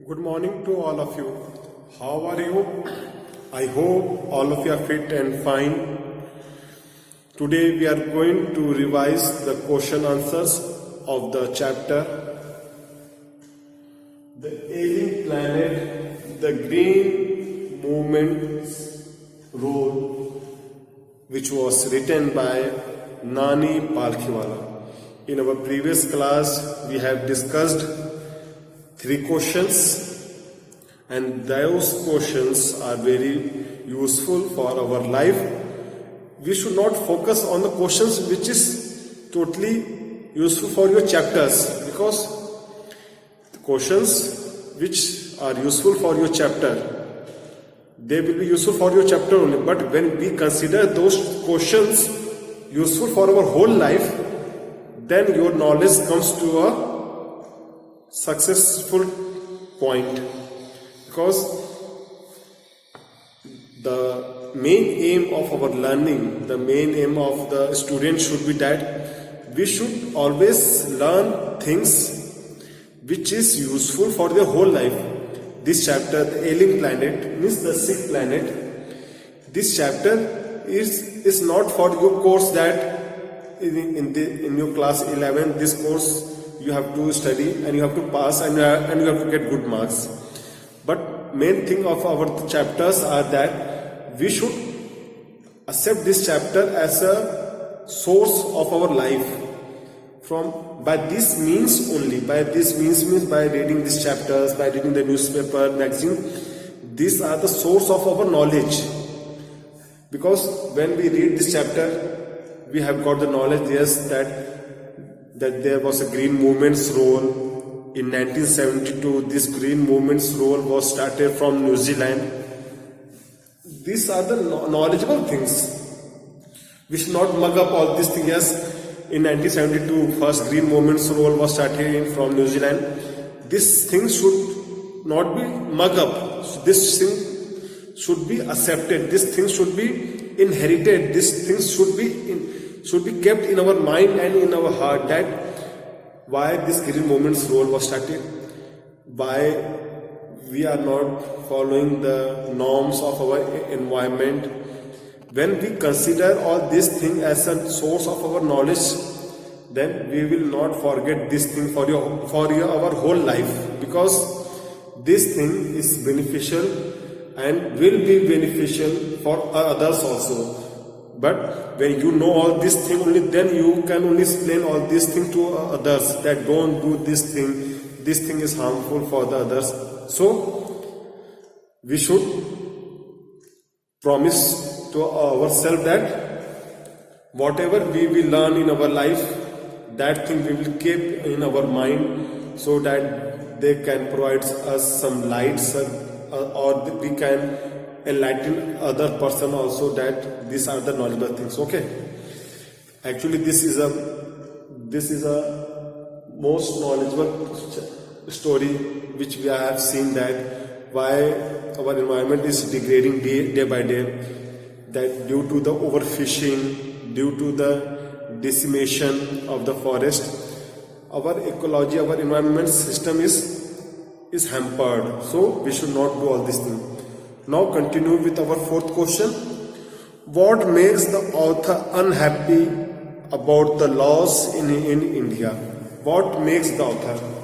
Good morning to all of you. How are you? I hope all of you are fit and fine. Today we are going to revise the question answers of the chapter The Alien Planet, the Green Movement's Role, which was written by Nani Palkhiwala. In our previous class, we have discussed three questions, and those questions are very useful for our life. We should not focus on the questions which is totally useful for your chapters, because the questions which are useful for your chapter, they will be useful for your chapter only. But when we consider those questions useful for our whole life, then your knowledge comes to a successful point, because the main aim of our learning, the main aim of the student should be that we should always learn things which is useful for their whole life. This chapter, the Alien Planet, means the sick planet. This chapter is not for your course that in your class 11, this course you have to study and you have to pass and you have to get good marks. But main thing of our chapters are that we should accept this chapter as a source of our life. By this means only, by this means by reading these chapters, by reading the newspaper, magazine, these are the source of our knowledge. Because when we read this chapter, we have got the knowledge, yes, that there was a green movement's role. In 1972, this green movement's role was started from New Zealand. These are the knowledgeable things. We should not mug up all these things. Yes, in 1972, first green movement's role was started from New Zealand. This thing should not be mug up. This thing should be accepted. This thing should be inherited. This thing should be kept in our mind and in our heart, that why this green movement's role was started, why we are not following the norms of our environment. When we consider all these things as a source of our knowledge, then we will not forget this thing for our whole life, because this thing is beneficial and will be beneficial for others also. But when you know all these things, only then you can only explain all these things to others, that don't do this thing is harmful for the others. So we should promise to ourselves that whatever we will learn in our life, that thing we will keep in our mind, so that they can provide us some lights, or we can enlighten other person also, that these are the knowledgeable things. Okay, actually this is a most knowledgeable story which we have seen, that why our environment is degrading day by day, that due to the overfishing, due to the decimation of the forest, our ecology, our environment system is hampered. So we should not do all these things. Now continue with our fourth question. What makes the author unhappy about the laws in India? What makes the author?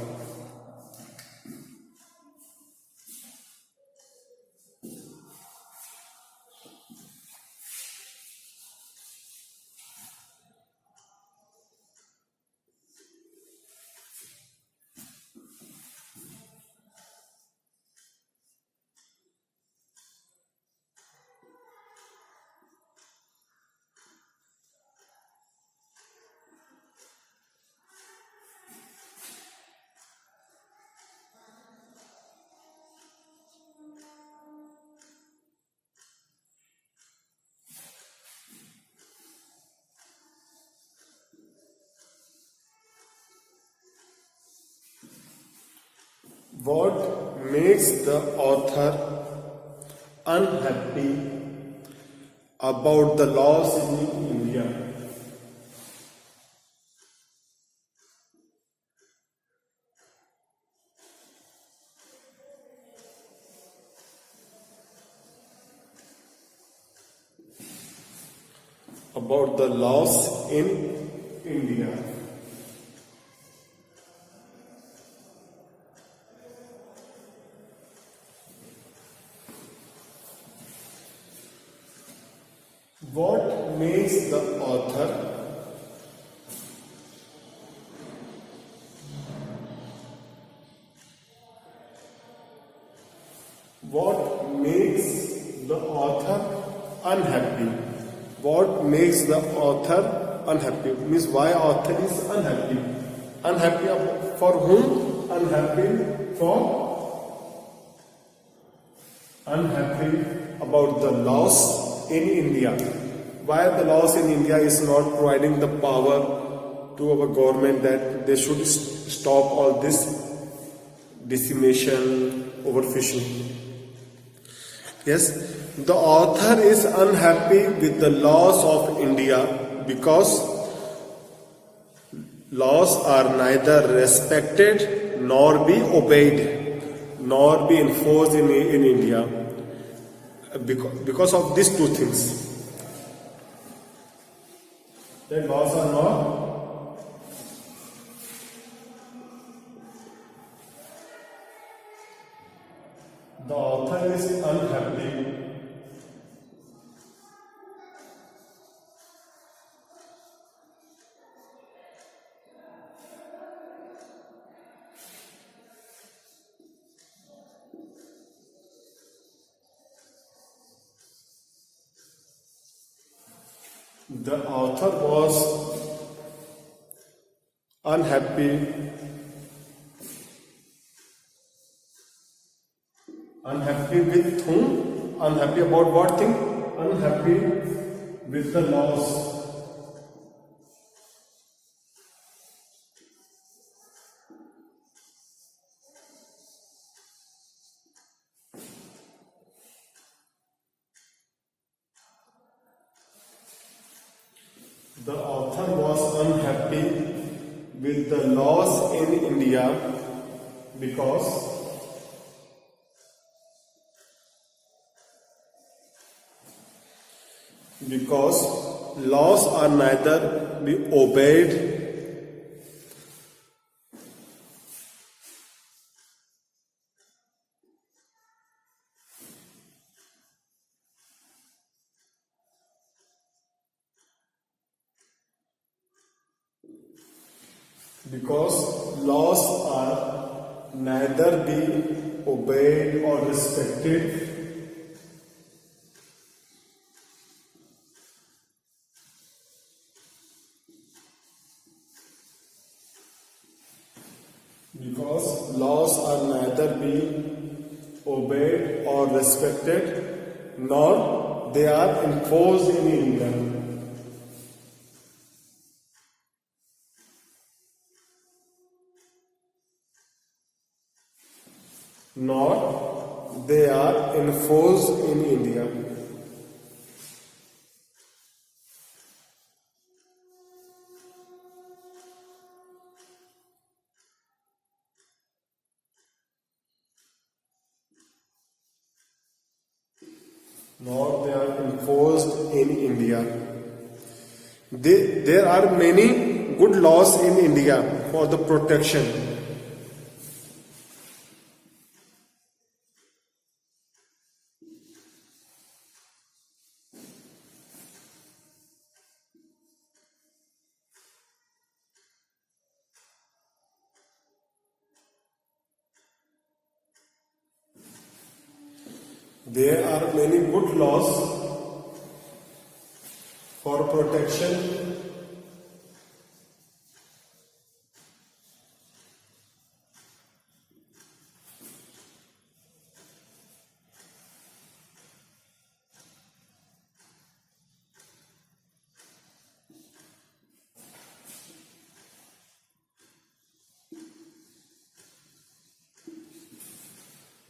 What makes the author unhappy about the laws in India? about the laws in India. What makes the author unhappy? What makes the author unhappy? Means why author is unhappy? Unhappy for whom? Unhappy about the laws in India. Why the laws in India is not providing the power to our government that they should stop all this decimation, overfishing. Yes, the author is unhappy with the laws of India because laws are neither respected nor be obeyed nor be enforced in India because of these two things. The laws are not the author is unhappy the author was unhappy with whom? Unhappy about what thing? Unhappy with the laws. The author was unhappy with the laws in India because laws are neither be obeyed or respected nor they are enforced in India. Nor they are enforced in India. Nor they are enforced in India. There are many good laws in India for the protection. There are many good laws for protection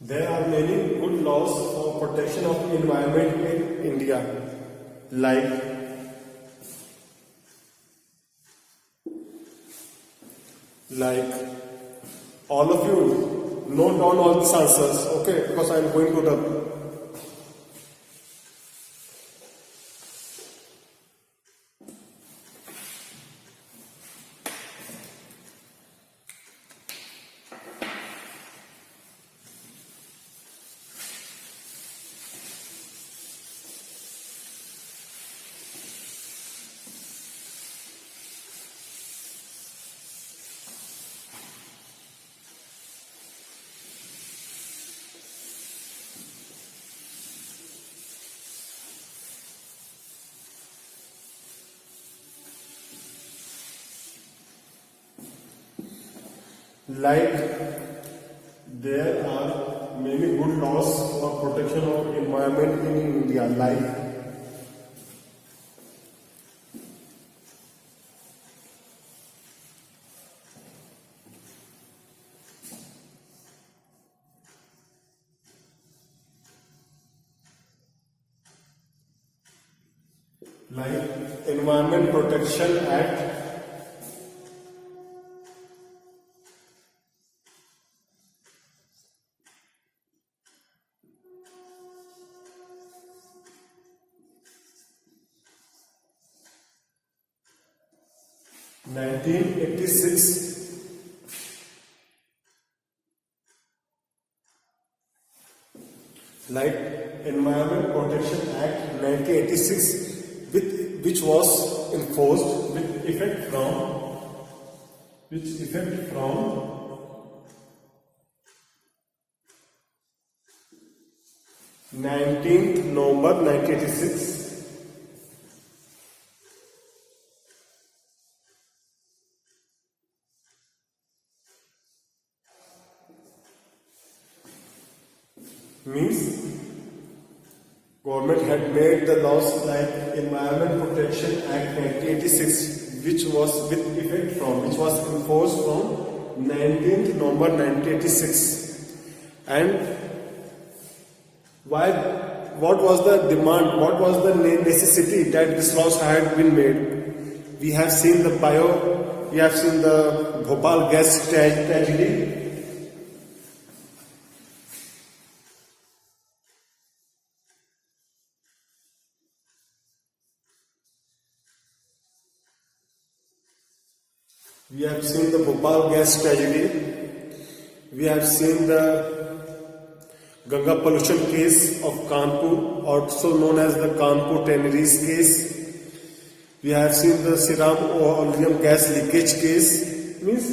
There are many good laws for protection of environment in India, like all of you note down all these answers, okay? Because I am going to the Like there are many good laws for protection of environment in India, like Environment Protection Act, (1986), like Environment Protection Act 1986, which was enforced with effect from 19th November 1986. Means government had made the laws like Environment Protection Act 1986, which was enforced from 19th November 1986. And why? What was the demand? What was the necessity that this laws had been made? We have seen the Bhopal gas tragedy. We have seen the Bhopal gas tragedy. We have seen the Ganga pollution case of Kanpur, also known as the Kanpur Tanneries case. We have seen the Siram oleum gas leakage case. Means,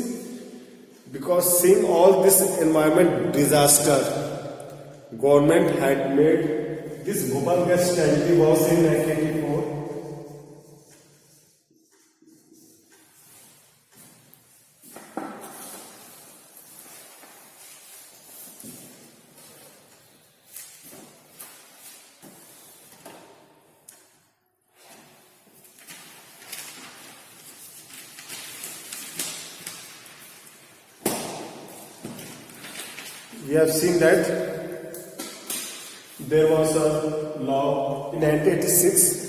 because seeing all this environment disaster, government had made this Bhopal gas tragedy was in 1984. We have seen that there was a law in 1986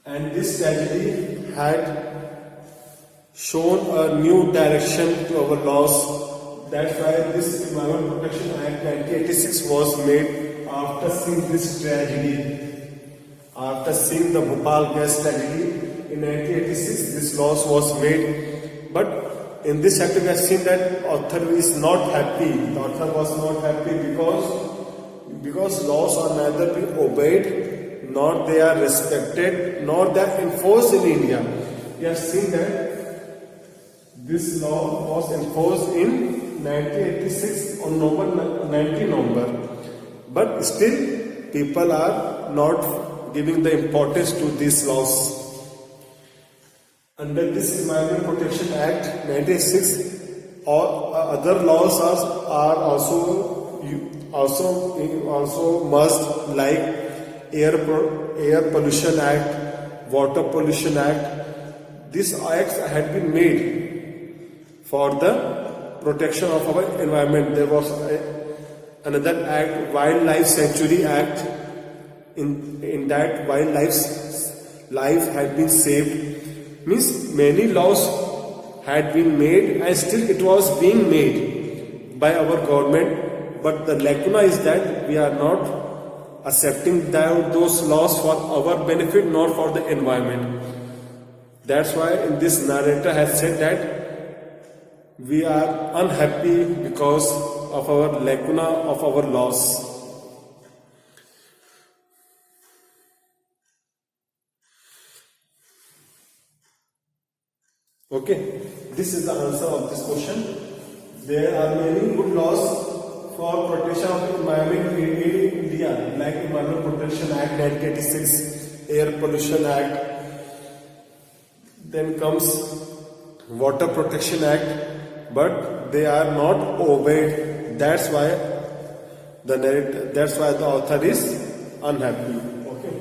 and this tragedy had shown a new direction to our laws. That's why this Environment Protection Act 1986 was made after seeing this tragedy. After seeing the Bhopal gas tragedy in 1986, this laws was made. But in this chapter we have seen that author is not happy. The author was not happy because laws are neither be obeyed, nor they are respected, nor they are enforced in India. We have seen that this law was enforced in 1986 on 19 November. But still people are not giving the importance to these laws. Under this Environment Protection Act 1986, all other laws are also must, like Air Pollution Act, Water Pollution Act. These acts had been made for the protection of our environment. There was another act, Wildlife Sanctuary Act. In that, wildlife's life had been saved. Means many laws had been made and still it was being made by our government, but the lacuna is that we are not accepting those laws for our benefit nor for the environment. That's why in this narrator has said that we are unhappy because of our lacuna of our laws. Okay, this is the answer of this question. There are many good laws for protection of the environment in India, like Environment Protection Act 1986, Air Pollution Act, then comes Water Protection Act, but they are not obeyed. That's why the author is unhappy. Okay.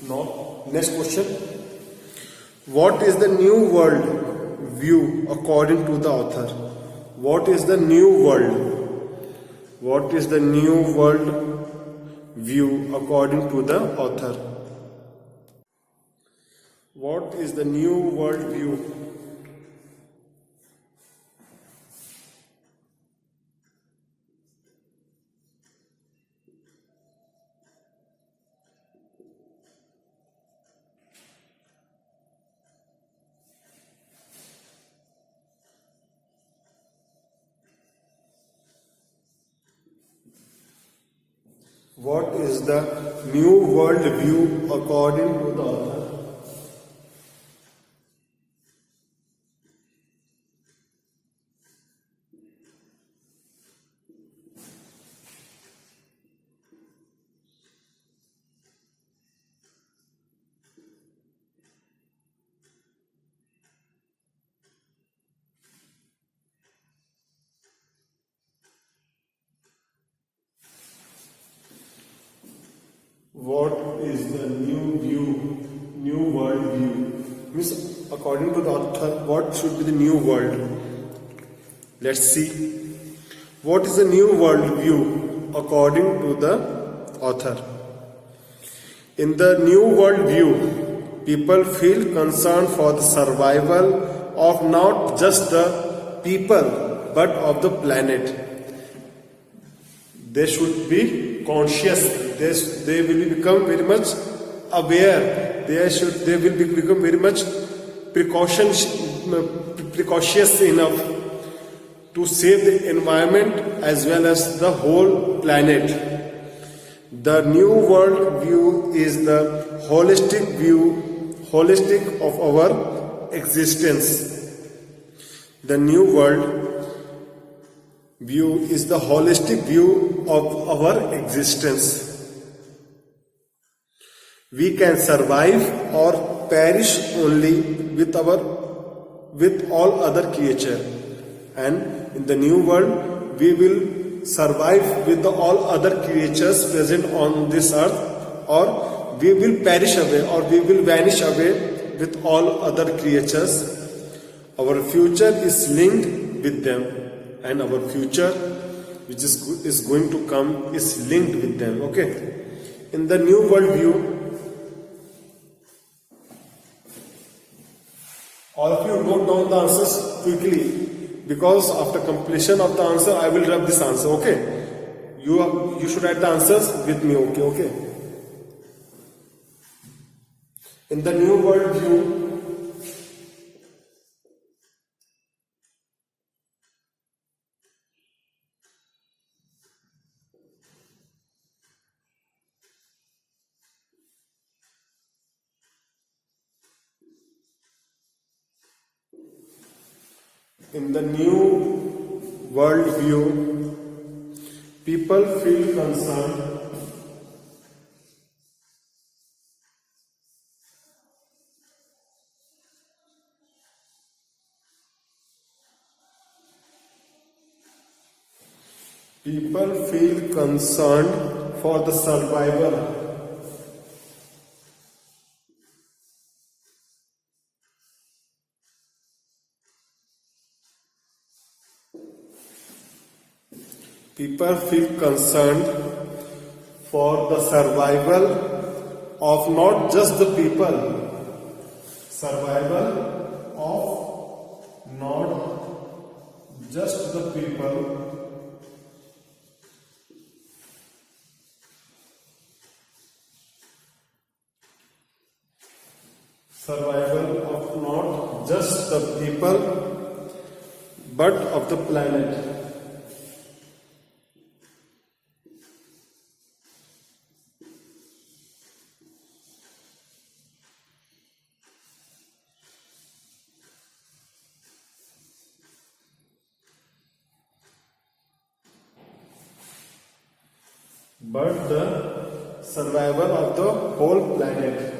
Now, next question. What is the new world view according to the author? What is the new world? What is the new world view according to the author? What is the new world view? What is the new world view according to the author? What is the new world view? Means according to the author, what should be the new world? Let's see. What is the new world view according to the author? In the new world view, people feel concerned for the survival of not just the people but of the planet. They should be conscious. They will become very much aware. They will become very much precautious enough to save the environment as well as the whole planet. The new world view is the holistic of our existence. The new world view is the holistic view of our existence. We can survive or perish only with all other creatures, and in the new world we will survive with all other creatures present on this earth, or we will perish away or we will vanish away with all other creatures. Our future is linked with them, and our future which is going to come is linked with them. Okay. In the new world view, all of you note down the answers quickly, because after completion of the answer I will rub this answer. Okay. You should write the answers with me. Okay. In the new world view, people feel concerned for the survival People feel concerned for the survival of not just the people, survival of not just the people, survival of not just the people but of the planet. But the survival of the whole planet.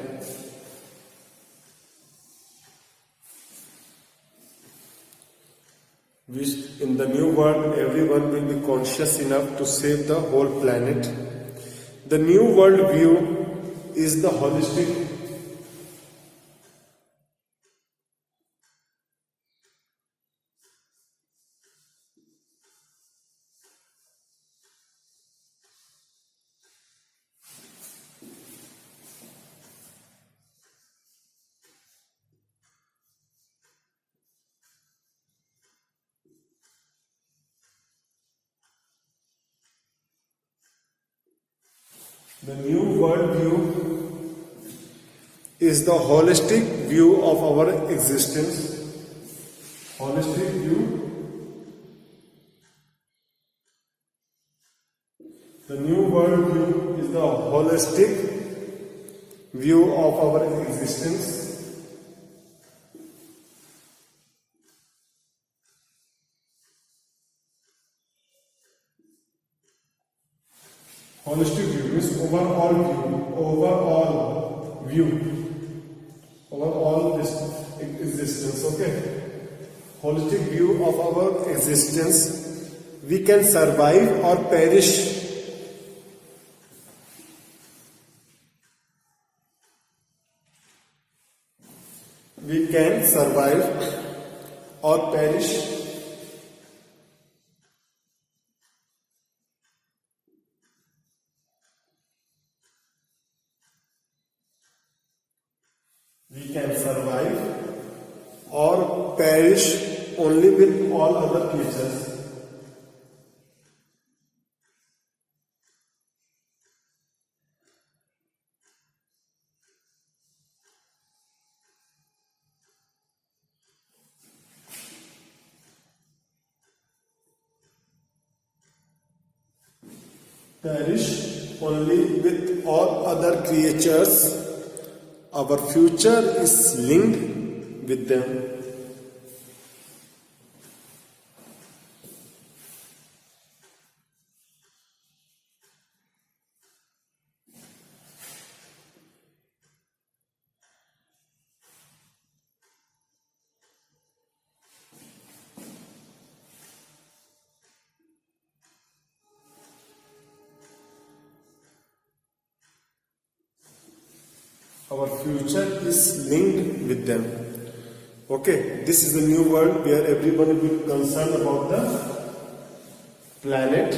Which in the new world everyone will be conscious enough to save the whole planet. The new world view is the holistic The new world view is the holistic view of our existence. Holistic view. The new world view is the holistic view of our existence. Holistic view means overall this existence. Okay. Holistic view of our existence. We can survive or perish. We can survive or perish. We can survive or perish only with all other creatures. Perish only with all other creatures. Our future is linked with them. Our future is linked with them. Okay, this is the new world where everyone will be concerned about the planet,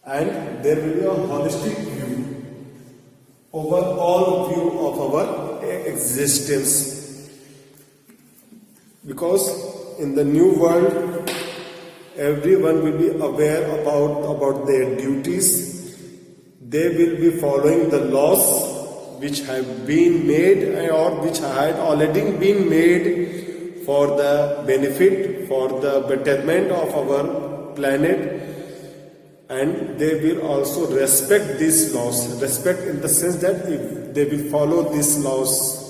and there will be a holistic view, overall view of our existence. Because in the new world, everyone will be aware about their duties. They will be following the laws which have been made or which had already been made for the benefit, for the betterment of our planet, and they will also respect these laws. Respect in the sense that if they will follow these laws.